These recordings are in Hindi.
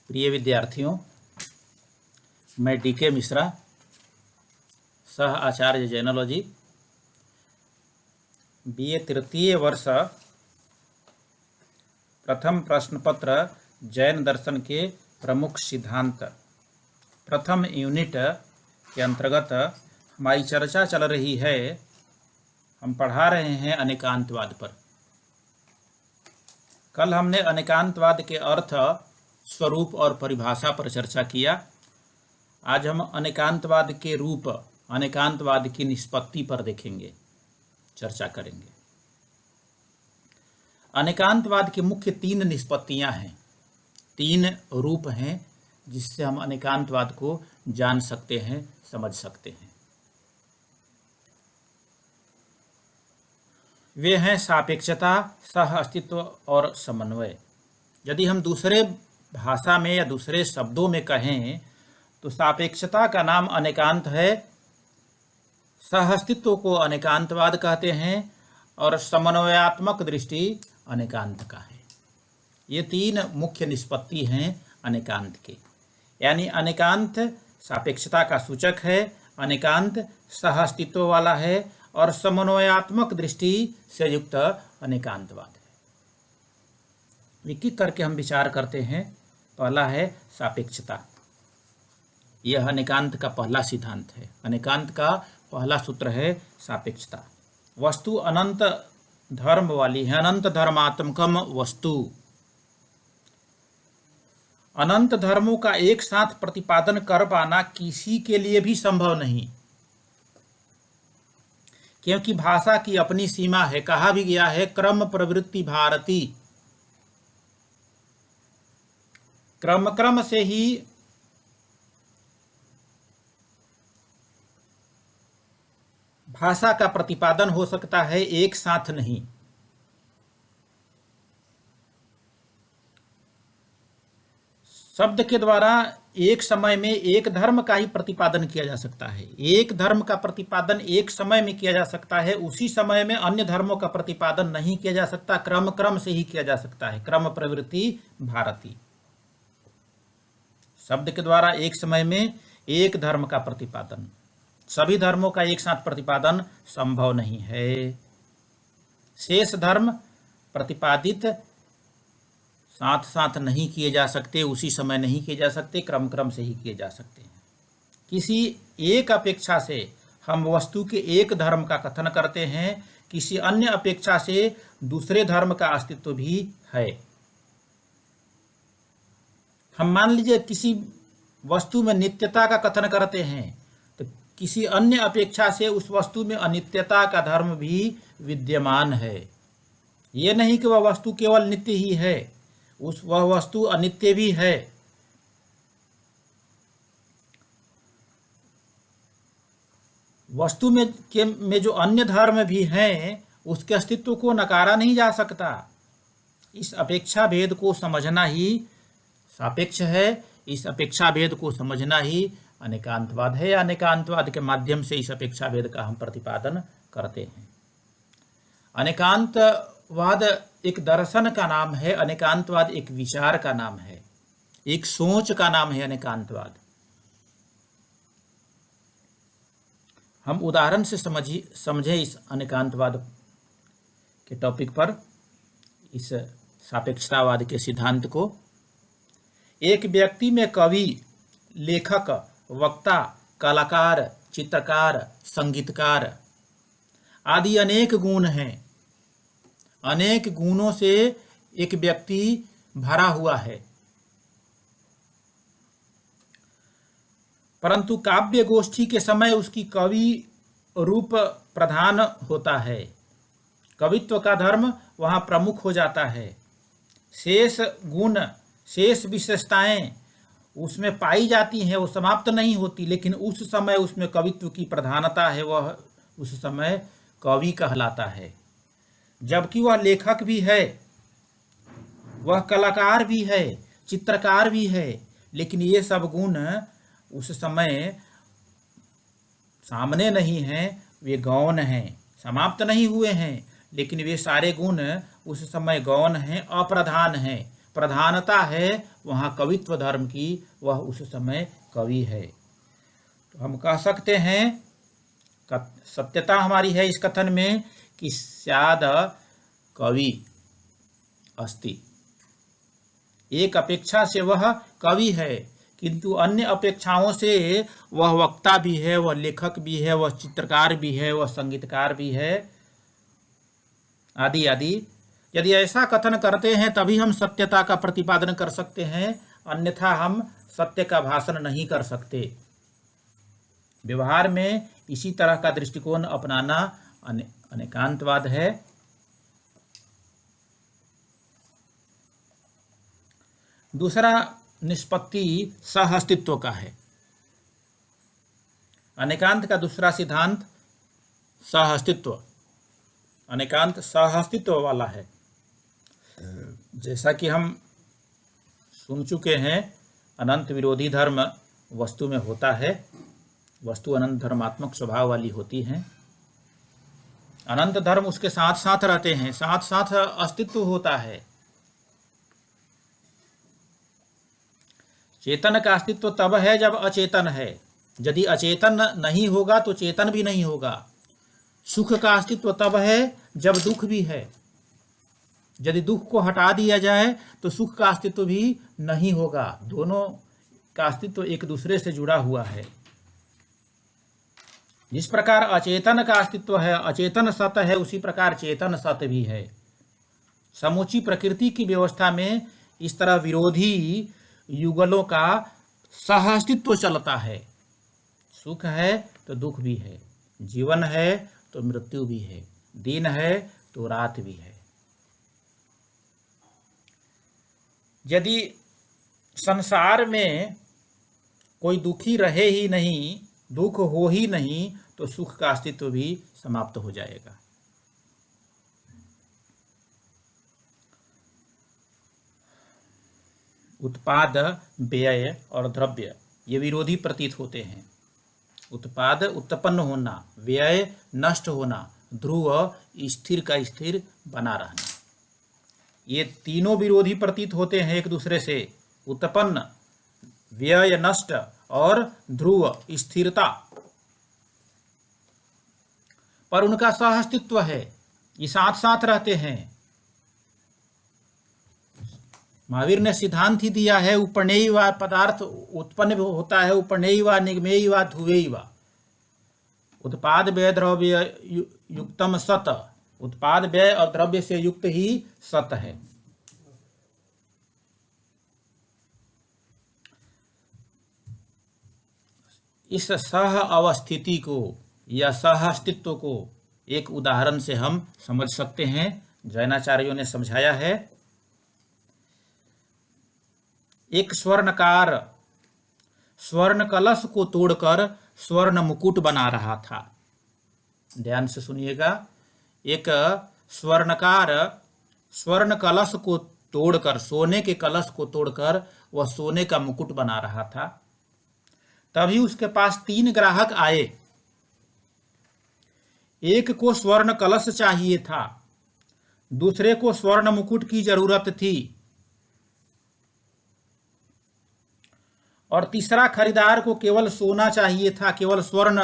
प्रिय विद्यार्थियों, मैं डीके मिश्रा, सह आचार्य जैनोलॉजी, बीए तृतीय वर्ष, प्रथम प्रश्न पत्र जैन दर्शन के प्रमुख सिद्धांत प्रथम यूनिट के अंतर्गत हमारी चर्चा चल रही है। हम पढ़ा रहे हैं अनेकांतवाद पर। कल हमने अनेकांतवाद के अर्थ, स्वरूप और परिभाषा पर चर्चा किया। आज हम अनेकांतवाद के रूप, अनेकांतवाद की निष्पत्ति पर देखेंगे, चर्चा करेंगे। अनेकांतवाद की मुख्य तीन निष्पत्तियां हैं, तीन रूप हैं जिससे हम अनेकांतवाद को जान सकते हैं, समझ सकते हैं। वे हैं सापेक्षता, सह अस्तित्व और समन्वय। यदि हम दूसरे भाषा में या दूसरे शब्दों में कहें तो सापेक्षता का नाम अनेकांत है, सह अस्तित्व को अनेकांतवाद कहते हैं और समन्वयात्मक दृष्टि अनेकांत का है। ये तीन मुख्य निष्पत्ति हैं अनेकांत के। यानी अनेकांत सापेक्षता का सूचक है, अनेकांत सह अस्तित्व वाला है और समन्वयात्मक दृष्टि से युक्त अनेकांतवाद है। एक एक करके हम विचार करते हैं। पहला है सापेक्षता। यह अनेकांत का पहला सिद्धांत है। अनेकांत का पहला सूत्र है सापेक्षता। वस्तु अनंत धर्म वाली है, अनंत धर्मात्मकम वस्तु। अनंत धर्मों का एक साथ प्रतिपादन कर पाना किसी के लिए भी संभव नहीं, क्योंकि भाषा की अपनी सीमा है। कहा भी गया है, क्रम प्रवृत्ति भारती। क्रम से ही भाषा का प्रतिपादन हो सकता है, एक साथ नहीं। शब्द के द्वारा एक समय में एक धर्म का ही प्रतिपादन किया जा सकता है। एक धर्म का प्रतिपादन एक समय में किया जा सकता है, उसी समय में अन्य धर्मों का प्रतिपादन नहीं किया जा सकता। क्रम से ही किया जा सकता है। क्रम प्रवृत्ति भारती। शब्द के द्वारा एक समय में एक धर्म का प्रतिपादन, सभी धर्मों का एक साथ प्रतिपादन संभव नहीं है। शेष धर्म प्रतिपादित साथ साथ नहीं किए जा सकते, उसी समय नहीं किए जा सकते, क्रम से ही किए जा सकते हैं। किसी एक अपेक्षा से हम वस्तु के एक धर्म का कथन करते हैं, किसी अन्य अपेक्षा से दूसरे धर्म का अस्तित्व भी है। हम मान लीजिए किसी वस्तु में नित्यता का कथन करते हैं, तो किसी अन्य अपेक्षा से उस वस्तु में अनित्यता का धर्म भी विद्यमान है। ये नहीं कि वह वस्तु केवल नित्य ही है, वह वस्तु अनित्य भी है। वस्तु में जो अन्य धर्म भी हैं, उसके अस्तित्व को नकारा नहीं जा सकता। इस अपेक्षा भेद को समझना ही सापेक्ष है। इस अपेक्षा भेद को समझना ही अनेकांतवाद है। अनेकांतवाद के माध्यम से इस अपेक्षा भेद का हम प्रतिपादन करते हैं। अनेकांतवाद एक दर्शन का नाम है, अनेकांतवाद एक विचार का नाम है, एक सोच का नाम है अनेकांतवाद। हम उदाहरण से समझे इस अनेकांतवाद के टॉपिक पर, इस सापेक्षतावाद के सिद्धांत को। एक व्यक्ति में कवि, लेखक, वक्ता, कलाकार, चित्रकार, संगीतकार आदि अनेक गुण हैं। अनेक गुणों से एक व्यक्ति भरा हुआ है, परंतु काव्य गोष्ठी के समय उसकी कवि रूप प्रधान होता है। कवित्व का धर्म वहां प्रमुख हो जाता है। शेष गुण, शेष विशेषताएं उसमें पाई जाती हैं, वो समाप्त नहीं होती, लेकिन उस समय उसमें कवित्व की प्रधानता है, वह उस समय कवि कहलाता है। जबकि वह लेखक भी है, वह कलाकार भी है, चित्रकार भी है, लेकिन ये सब गुण उस समय सामने नहीं हैं, वे गौण हैं, समाप्त नहीं हुए हैं, लेकिन वे सारे गुण उस समय गौण हैं, अप्रधान हैं। प्रधानता है वहाँ कवित्व धर्म की, वह उस समय कवि है। तो हम कह सकते हैं, सत्यता हमारी है इस कथन में कि स्याद कवि अस्ति, एक अपेक्षा से वह कवि है, किंतु अन्य अपेक्षाओं से वह वक्ता भी है, वह लेखक भी है, वह चित्रकार भी है, वह संगीतकार भी है, आदि आदि। यदि ऐसा कथन करते हैं तभी हम सत्यता का प्रतिपादन कर सकते हैं, अन्यथा हम सत्य का भाषण नहीं कर सकते। व्यवहार में इसी तरह का दृष्टिकोण अपनाना अनेकांतवाद है। दूसरा निष्पत्ति सह अस्तित्व का है। अनेकांत का दूसरा सिद्धांत सह अस्तित्व, अनेकांत सह अस्तित्व वाला है। जैसा कि हम सुन चुके हैं, अनंत विरोधी धर्म वस्तु में होता है, वस्तु अनंत धर्मात्मक स्वभाव वाली होती हैं। अनंत धर्म उसके साथ साथ रहते हैं, साथ साथ अस्तित्व होता है। चेतन का अस्तित्व तब है जब अचेतन है, यदि अचेतन नहीं होगा तो चेतन भी नहीं होगा। सुख का अस्तित्व तब है जब दुख भी है, यदि दुख को हटा दिया जाए तो सुख का अस्तित्व भी नहीं होगा। दोनों का अस्तित्व एक दूसरे से जुड़ा हुआ है। जिस प्रकार अचेतन का अस्तित्व है, अचेतन सत है, उसी प्रकार चेतन सत भी है। समूची प्रकृति की व्यवस्था में इस तरह विरोधी युगलों का सह अस्तित्व चलता है। सुख है तो दुख भी है, जीवन है तो मृत्यु भी है, दिन है तो रात भी है। यदि संसार में कोई दुखी रहे ही नहीं, दुख हो ही नहीं, तो सुख का अस्तित्व भी समाप्त हो जाएगा। उत्पाद, व्यय और द्रव्य ये विरोधी प्रतीत होते हैं। उत्पाद उत्पन्न होना, व्यय नष्ट होना, ध्रुव स्थिर का स्थिर बना रहना, ये तीनों विरोधी प्रतीत होते हैं एक दूसरे से। उत्पन्न, व्यय नष्ट और ध्रुव स्थिरता, पर उनका सह अस्तित्व है, ये साथ साथ रहते हैं। महावीर ने सिद्धांत ही दिया है, उपनेय व पदार्थ उत्पन्न होता है, उपनेय व निगमेय व ध्रुवेय व। उत्पाद व्यय द्रव्य युक्तम सत, उत्पाद व्यय और द्रव्य से युक्त ही सत है। इस सह अवस्थिति को या सह अस्तित्व को एक उदाहरण से हम समझ सकते हैं। जैनाचार्यों ने समझाया है। एक स्वर्णकार स्वर्ण कलश को तोड़कर स्वर्ण मुकुट बना रहा था। ध्यान से सुनिएगा। एक स्वर्णकार स्वर्ण कलश को तोड़कर, सोने के कलश को तोड़कर वह सोने का मुकुट बना रहा था। तभी उसके पास 3 ग्राहक आए। एक को स्वर्ण कलश चाहिए था, दूसरे को स्वर्ण मुकुट की जरूरत थी, और तीसरा खरीदार को केवल सोना चाहिए था, केवल स्वर्ण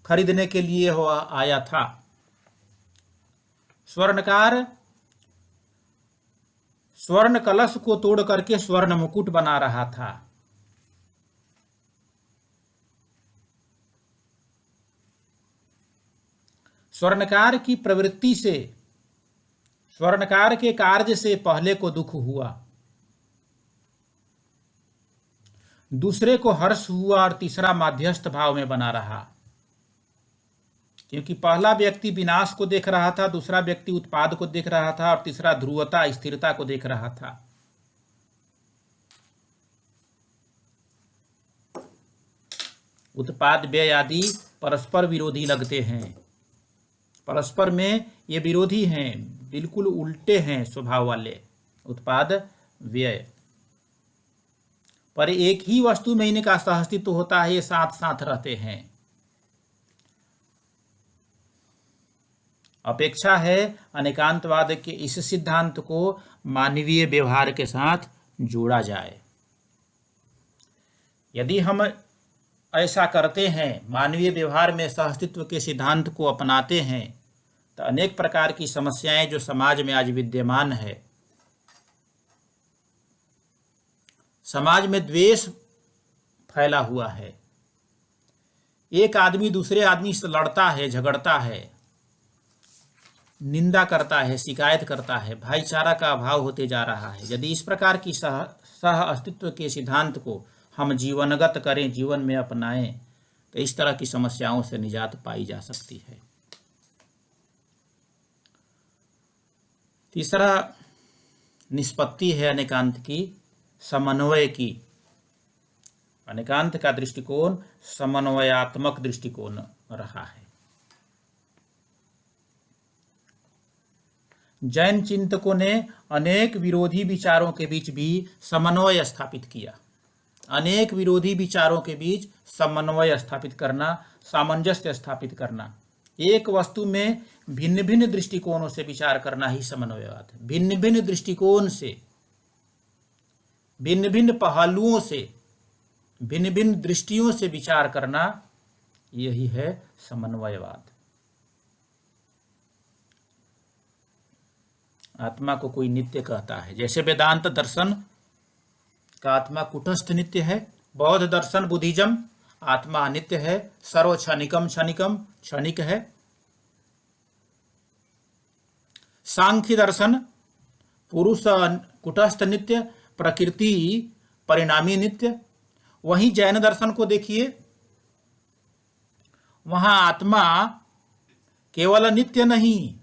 खरीदने के लिए वो आया था। स्वर्णकार स्वर्ण कलश को तोड़ करके स्वर्ण मुकुट बना रहा था। स्वर्णकार की प्रवृत्ति से, स्वर्णकार के कार्य से पहले को दुख हुआ, दूसरे को हर्ष हुआ और तीसरा माध्यस्थ भाव में बना रहा। क्योंकि पहला व्यक्ति विनाश को देख रहा था, दूसरा व्यक्ति उत्पाद को देख रहा था और तीसरा ध्रुवता स्थिरता को देख रहा था। उत्पाद व्यय आदि परस्पर विरोधी लगते हैं, परस्पर में ये विरोधी हैं, बिल्कुल उल्टे हैं स्वभाव वाले उत्पाद व्यय। पर एक ही वस्तु में इनका सहअस्तित्व होता है, ये साथ साथ रहते हैं। अपेक्षा है अनेकांतवाद के इस सिद्धांत को मानवीय व्यवहार के साथ जोड़ा जाए। यदि हम ऐसा करते हैं, मानवीय व्यवहार में सहअस्तित्व के सिद्धांत को अपनाते हैं, तो अनेक प्रकार की समस्याएं जो समाज में आज विद्यमान है, समाज में द्वेष फैला हुआ है, एक आदमी दूसरे आदमी से लड़ता है, झगड़ता है, निंदा करता है, शिकायत करता है, भाईचारा का अभाव होते जा रहा है। यदि इस प्रकार की सह अस्तित्व के सिद्धांत को हम जीवनगत करें, जीवन में अपनाएं, तो इस तरह की समस्याओं से निजात पाई जा सकती है। तीसरा निष्पत्ति है अनेकांत की, समन्वय की। अनेकांत का दृष्टिकोण समन्वयात्मक दृष्टिकोण रहा है। जैन चिंतकों ने अनेक विरोधी विचारों के बीच भी समन्वय स्थापित किया। अनेक विरोधी विचारों के बीच समन्वय स्थापित करना, सामंजस्य स्थापित करना, एक वस्तु में भिन्न भिन्न दृष्टिकोणों से विचार करना ही समन्वयवाद है। भिन्न भिन्न दृष्टिकोण से, भिन्न भिन्न पहलुओं से, भिन्न भिन्न दृष्टियों से विचार करना, यही है समन्वयवाद। आत्मा को कोई नित्य कहता है, जैसे वेदांत दर्शन का आत्मा कुटस्थ नित्य है, बौद्ध दर्शन बुद्धिज्म आत्मा अनित्य है, सर्व क्षणिकम क्षणिकम क्षणिक है। सांख्य दर्शन पुरुष कुटस्थ नित्य, प्रकृति परिणामी नित्य। वहीं जैन दर्शन को देखिए, वहां आत्मा केवल नित्य नहीं,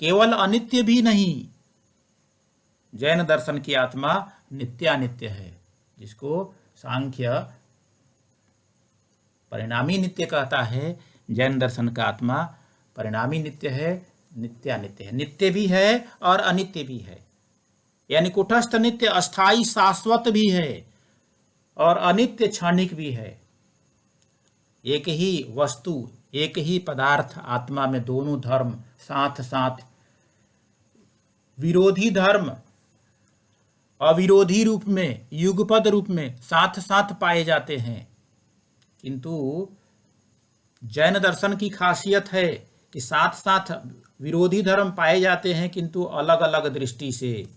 केवल अनित्य भी नहीं। जैन दर्शन की आत्मा नित्यानित्य है, जिसको सांख्य परिणामी नित्य कहता है। जैन दर्शन का आत्मा परिणामी नित्य है, नित्यानित्य है। नित्य भी है और अनित्य भी है, यानी कुटस्थ नित्य अस्थाई शाश्वत भी है और अनित्य क्षणिक भी है। एक ही वस्तु, एक ही पदार्थ आत्मा में दोनों धर्म साथ साथ, विरोधी धर्म अविरोधी रूप में, युगपद रूप में साथ साथ पाए जाते हैं। किंतु जैन दर्शन की खासियत है कि साथ साथ विरोधी धर्म पाए जाते हैं, किंतु अलग अलग दृष्टि से,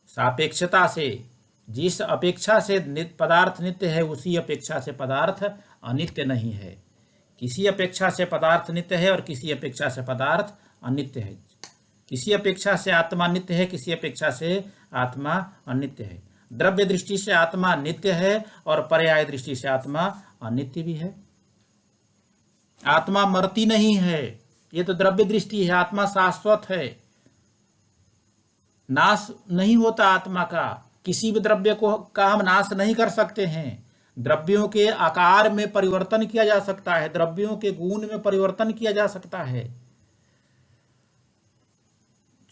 सापेक्षता से। जिस अपेक्षा से पदार्थ नित्य है, उसी अपेक्षा से पदार्थ अनित्य नहीं है। किसी अपेक्षा से पदार्थ नित्य है और किसी अपेक्षा से पदार्थ अनित्य है। किसी अपेक्षा से आत्मा नित्य है, किसी अपेक्षा से आत्मा अनित्य है। द्रव्य दृष्टि से आत्मा नित्य है और पर्याय दृष्टि से आत्मा अनित्य भी है। आत्मा मरती नहीं है, ये तो द्रव्य दृष्टि है। आत्मा शाश्वत है, नाश नहीं होता आत्मा का। किसी भी द्रव्य का हम नाश नहीं कर सकते हैं। द्रव्यों के आकार में परिवर्तन किया जा सकता है, द्रव्यों के गुण में परिवर्तन किया जा सकता है।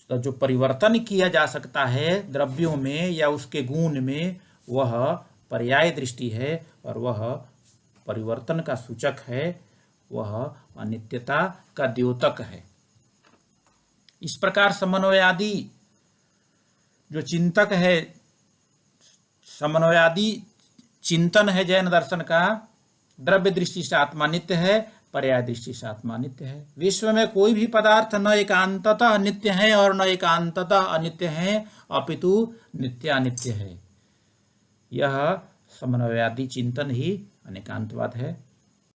तो जो परिवर्तन किया जा सकता है द्रव्यों में या उसके गुण में, वह पर्याय दृष्टि है और वह परिवर्तन का सूचक है, वह अनित्यता का द्योतक है। इस प्रकार समन्वयादि जो चिंतक है, समन्वयादि चिंतन है जैन दर्शन का, द्रव्य दृष्टि से आत्मा नित्य है, पर्याय दृष्टि से आत्मा नित्य है। विश्व में कोई भी पदार्थ न एकांततः नित्य है और न एकांततः अनित्य है, अपितु नित्यानित्य है। यह समन्वयादि चिंतन ही अनेकांतवाद है।